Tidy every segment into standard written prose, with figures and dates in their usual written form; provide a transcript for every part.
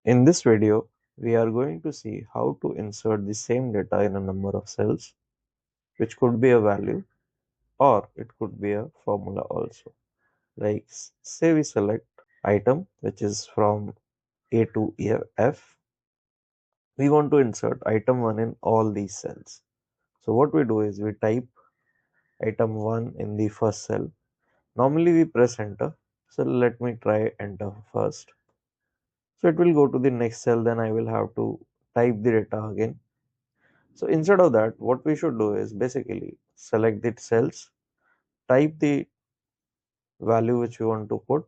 In this video, we are going to see how to insert the same data in a number of cells, which could be a value or it could be a formula also. Like say we select item, which is from A to F. We want to insert item 1 in all these cells. So what we do is we type item 1 in the first cell. Normally we press enter. So let me try enter first. So it will go to the next cell, then I will have to type the data again. So instead of that, what we should do is basically select the cells, type the value which we want to put,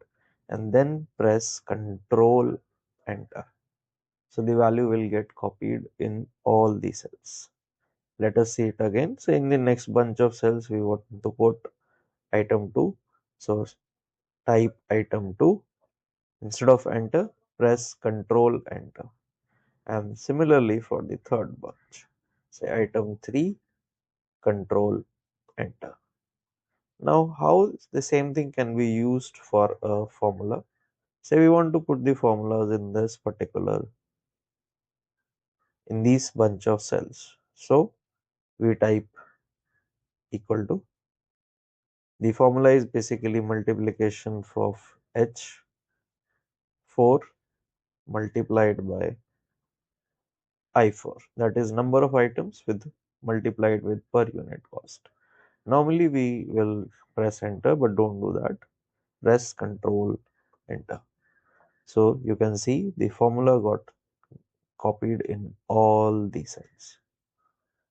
and then press Control Enter. So the value will get copied in all the cells. Let us see it again. So in the next bunch of cells, we want to put item 2. So type item 2. Instead of enter, press Control Enter. And similarly for the third bunch, say item 3, Control Enter. Now, how the same thing can be used for a formula? Say we want to put the formulas in this particular, in these bunch of cells. So, we type equal to, the formula is basically multiplication of H4 multiplied by I4. That is number of items with multiplied with per unit cost. Normally we will press enter, but don't do that. Press Control Enter. So you can see the formula got copied in all the cells.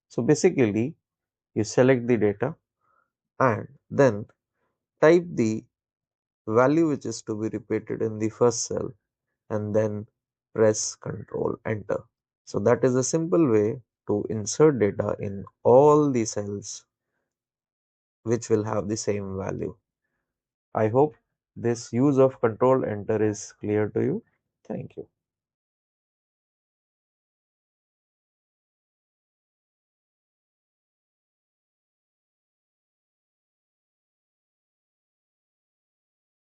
So basically, you select the data and then type the value which is to be repeated in the first cell and then press Control Enter. So that is a simple way to insert data in all the cells which will have the same value. I hope this use of Control Enter is clear to you. Thank you.